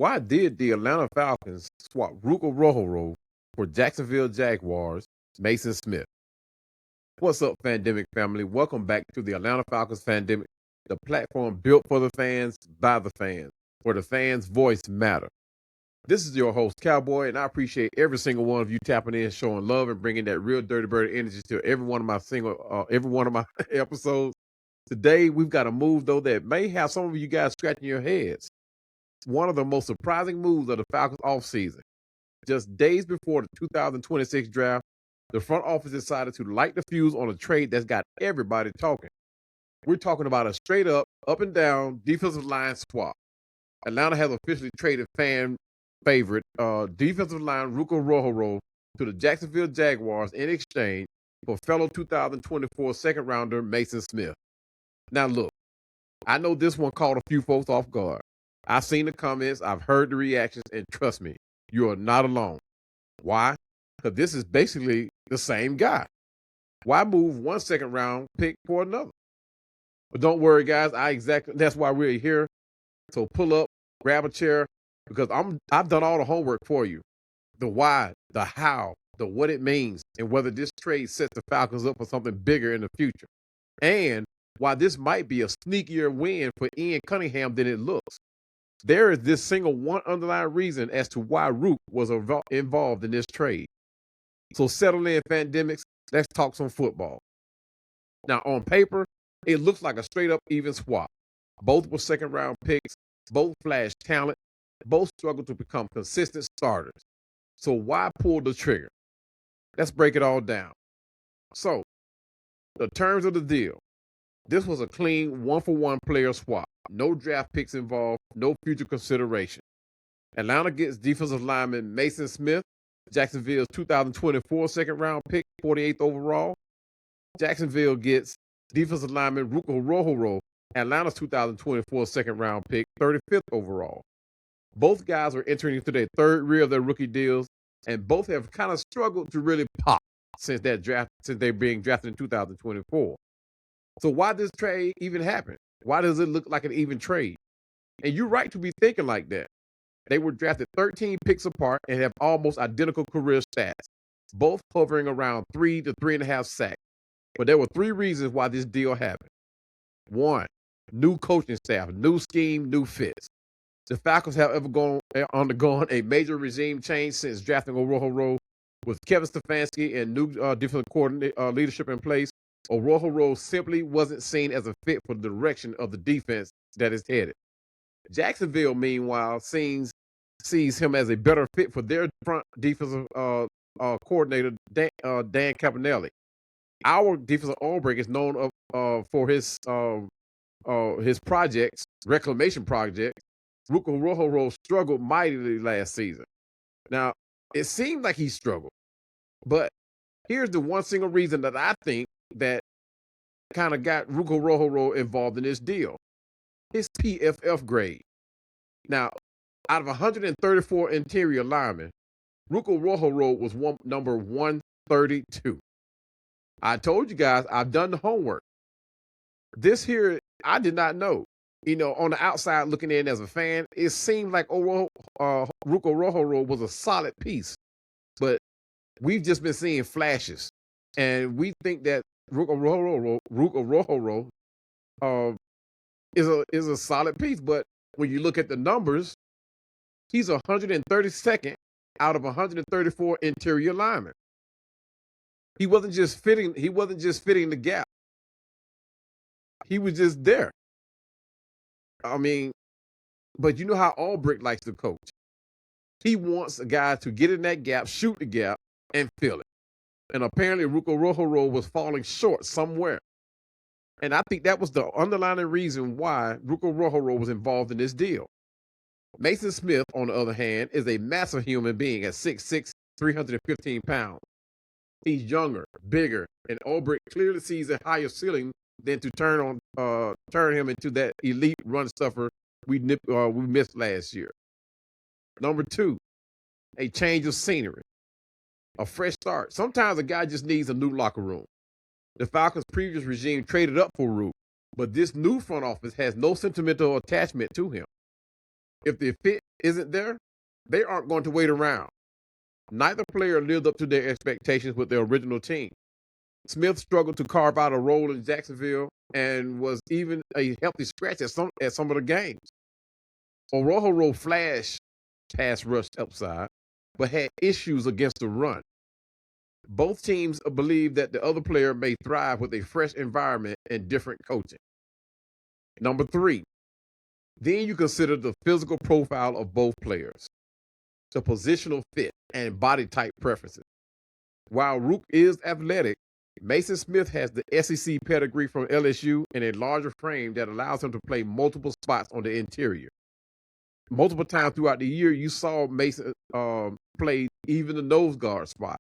Why did the Atlanta Falcons swap Ruke Orhorhoro for Jacksonville Jaguars Maason Smith? What's up, Fandemic family? Welcome back to the Atlanta Falcons Fandemic, the platform built for the fans, by the fans, where the fans' voice matter. This is your host, Cowboy, and I appreciate every single one of you tapping in, showing love, and bringing that real Dirty Bird energy to every one of my episodes. Today, we've got a move though that may have some of you guys scratching your heads. One of the most surprising moves of the Falcons offseason. Just days before the 2026 draft, the front office decided to light the fuse on a trade that's got everybody talking. We're talking about a straight up and down defensive line swap. Atlanta has officially traded fan favorite defensive line Ruke Orhorhoro to the Jacksonville Jaguars in exchange for fellow 2024 second rounder Maason Smith. Now look, I know this one caught a few folks off guard. I've seen the comments, I've heard the reactions, and trust me, you are not alone. Why? Because this is basically the same guy. Why move one second round pick for another? But don't worry, guys. That's why we're here. So pull up, grab a chair, because I've done all the homework for you. The why, the how, the what it means, and whether this trade sets the Falcons up for something bigger in the future. And why this might be a sneakier win for Ian Cunningham than it looks. There is this single one underlying reason as to why Ruke was involved in this trade. So settle in, Fandemics. Let's talk some football. Now, on paper, it looks like a straight-up even swap. Both were second-round picks. Both flash talent. Both struggle to become consistent starters. So why pull the trigger? Let's break it all down. So, the terms of the deal. This was a clean one-for-one player swap. No draft picks involved, no future consideration. Atlanta gets defensive lineman Maason Smith, Jacksonville's 2024 second-round pick, 48th overall. Jacksonville gets defensive lineman Ruke Orhorhoro, Atlanta's 2024 second-round pick, 35th overall. Both guys are entering into their third year of their rookie deals, and both have kind of struggled to really pop since they're being drafted in 2024. So why does this trade even happen? Why does it look like an even trade? And you're right to be thinking like that. They were drafted 13 picks apart and have almost identical career stats, both hovering around 3 to 3.5 sacks. But there were three reasons why this deal happened. One, new coaching staff, new scheme, new fits. The Falcons have undergone a major regime change since drafting Orhorhoro, with Kevin Stefanski and new defensive coordinator leadership in place. Orhorhoro simply wasn't seen as a fit for the direction of the defense that is headed. Jacksonville, meanwhile, sees him as a better fit for their front defensive coordinator, Dan Campanelli. Our defensive all-break is known for his projects, reclamation projects. Ruke Orhorhoro struggled mightily last season. Now, it seemed like he struggled, but here's the one single reason that I think that kind of got Ruke Orhorhoro involved in this deal. His PFF grade. Now, out of 134 interior linemen, Ruke Orhorhoro was number 132. I told you guys, I've done the homework. This here, I did not know. You know, on the outside looking in as a fan, it seemed like Ruke Orhorhoro was a solid piece. But we've just been seeing flashes. And we think that Ruke Orhorhoro is a solid piece. But when you look at the numbers, he's 132nd out of 134 interior linemen. He wasn't just fitting the gap. He was just there. I mean, but you know how Albrecht likes to coach. He wants a guy to get in that gap, shoot the gap, and fill it. And apparently Ruke Orhorhoro was falling short somewhere. And I think that was the underlying reason why Ruke Orhorhoro was involved in this deal. Maason Smith, on the other hand, is a massive human being at 6'6", 315 pounds. He's younger, bigger, and Albrecht clearly sees a higher ceiling than to turn him into that elite run stuffer we missed last year. Number two, a change of scenery, a fresh start. Sometimes a guy just needs a new locker room. The Falcons' previous regime traded up for Ruke, but this new front office has no sentimental attachment to him. If the fit isn't there, they aren't going to wait around. Neither player lived up to their expectations with their original team. Smith struggled to carve out a role in Jacksonville and was even a healthy scratch at some of the games. Orhorhoro flashed pass rush upside, but had issues against the run. Both teams believe that the other player may thrive with a fresh environment and different coaching. Number three, then you consider the physical profile of both players, the positional fit, and body type preferences. While Ruke is athletic, Maason Smith has the SEC pedigree from LSU and a larger frame that allows him to play multiple spots on the interior. Multiple times throughout the year, you saw Maason play even the nose guard spot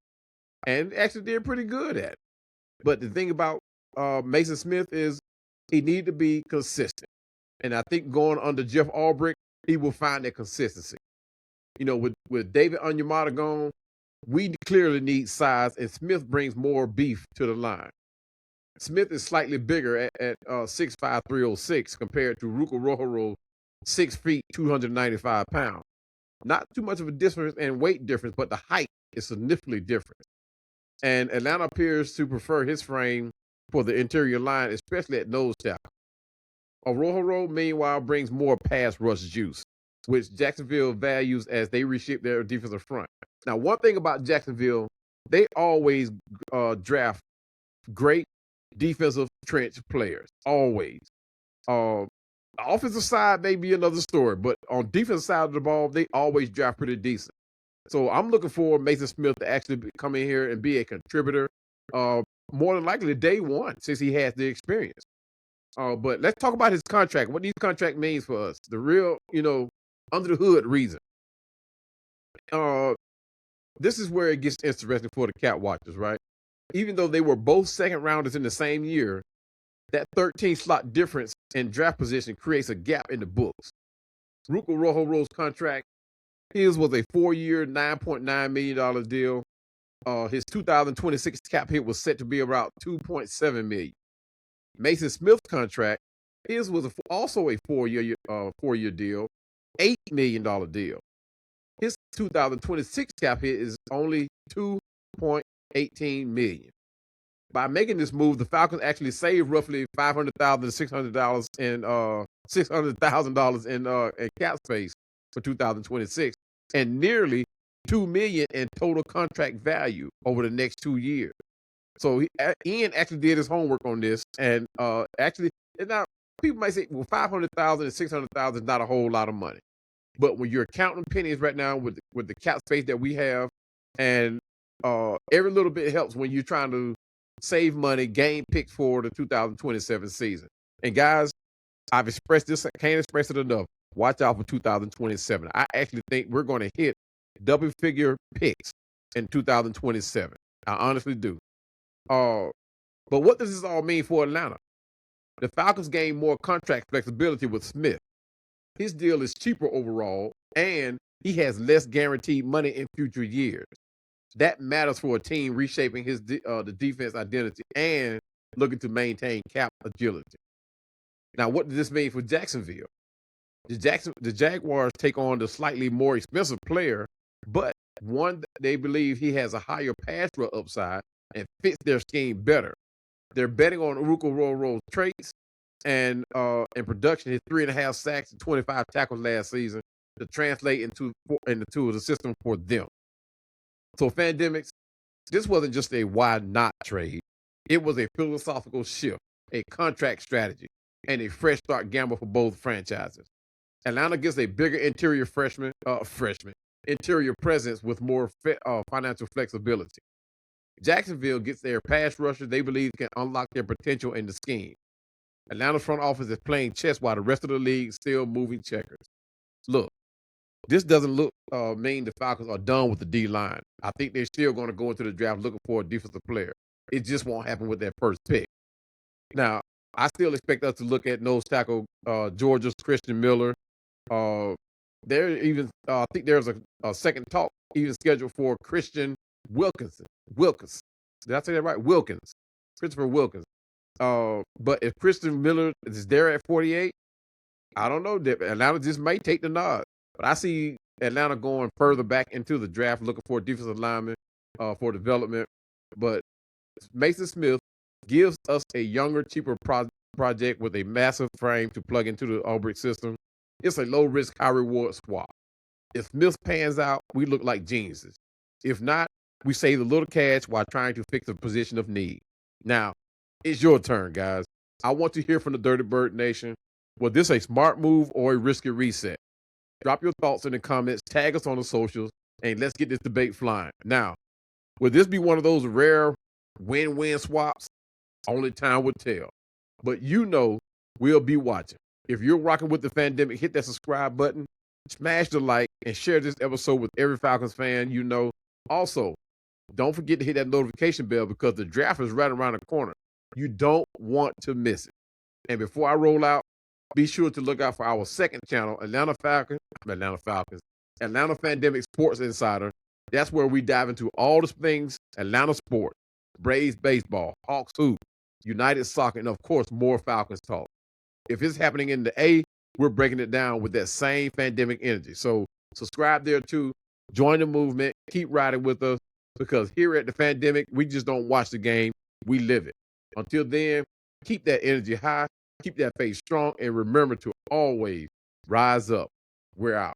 and actually did pretty good at it. But the thing about Maason Smith is he needs to be consistent. And I think going under Jeff Albrecht, he will find that consistency. You know, with David Onyemata gone, we clearly need size, and Smith brings more beef to the line. Smith is slightly bigger at 6'5", 306 compared to Ruke Orhorhoro, 6 feet, 295 pounds. Not too much of a difference in weight difference, but the height is significantly different. And Atlanta appears to prefer his frame for the interior line, especially at nose tackle. Orhorhoro, meanwhile, brings more pass rush juice, which Jacksonville values as they reshape their defensive front. Now, one thing about Jacksonville, they always draft great defensive trench players, always. Offensive side may be another story, but on defensive side of the ball, they always draft pretty decent. So I'm looking for Maason Smith to actually come in here and be a contributor, more than likely day one, since he has the experience. But let's talk about his contract. What these contract means for us, the real, under the hood reason. This is where it gets interesting for the Cat Watchers, right? Even though they were both second rounders in the same year, that 13 slot difference in draft position creates a gap in the books. Ruke Orhorhoro's contract, his was a 4-year, $9.9 million deal. His 2026 cap hit was set to be about $2.7 million. Maason Smith's contract, his was also a 4-year deal, $8 million deal. His 2026 cap hit is only $2.18 million. By making this move, the Falcons actually saved roughly $500,000 to $600,000 in cap space for 2026, and nearly $2 million in total contract value over the next 2 years. So Ian actually did his homework on this, and actually, now people might say, well, $500,000 and $600,000 is not a whole lot of money, but when you're counting pennies right now with the cap space that we have, and every little bit helps when you're trying to save money, gain picks for the 2027 season. And guys, I've expressed this, I can't express it enough. Watch out for 2027. I actually think we're going to hit double-figure picks in 2027. I honestly do. But what does this all mean for Atlanta? The Falcons gain more contract flexibility with Smith. His deal is cheaper overall, and he has less guaranteed money in future years. That matters for a team reshaping the defense identity and looking to maintain cap agility. Now, what does this mean for Jacksonville? The Jaguars take on the slightly more expensive player, but one they believe he has a higher pass rush upside and fits their scheme better. They're betting on Ruke Orhorhoro's traits and production. His 3.5 sacks and 25 tackles last season to translate into the system for them. So, Fandemics, this wasn't just a why not trade. It was a philosophical shift, a contract strategy, and a fresh start gamble for both franchises. Atlanta gets a bigger interior interior presence with more financial flexibility. Jacksonville gets their pass rushers they believe can unlock their potential in the scheme. Atlanta's front office is playing chess while the rest of the league is still moving checkers. Look, this doesn't mean the Falcons are done with the D-line. I think they're still going to go into the draft looking for a defensive player. It just won't happen with that first pick. Now, I still expect us to look at nose tackle Georgia's Christian Miller. I think there's a second talk even scheduled for Christian Wilkins. Did I say that right? Wilkins. Christopher Wilkins. But if Christian Miller is there at 48, I don't know. Atlanta just may take the nod, but I see Atlanta going further back into the draft, looking for a defensive lineman for development. But Maason Smith gives us a younger, cheaper project with a massive frame to plug into the Albrecht system. It's a low risk, high reward swap. If Smith pans out, we look like geniuses. If not, we save a little cash while trying to fix a position of need. Now, it's your turn, guys. I want to hear from the Dirty Bird Nation. Was this a smart move or a risky reset? Drop your thoughts in the comments, tag us on the socials, and let's get this debate flying. Now, would this be one of those rare win-win swaps? Only time will tell. But we'll be watching. If you're rocking with the Fandemic, hit that subscribe button, smash the like, and share this episode with every Falcons fan you know. Also, don't forget to hit that notification bell because the draft is right around the corner. You don't want to miss it. And before I roll out, be sure to look out for our second channel, Atlanta Fandemic Sports Insider. That's where we dive into all the things Atlanta sports, Braves baseball, Hawks hoop, United soccer, and of course, more Falcons talk. If it's happening in the A, we're breaking it down with that same Fandemic energy. So subscribe there too. Join the movement. Keep riding with us because here at the Fandemic, we just don't watch the game. We live it. Until then, keep that energy high, keep that faith strong, and remember to always rise up. We're out.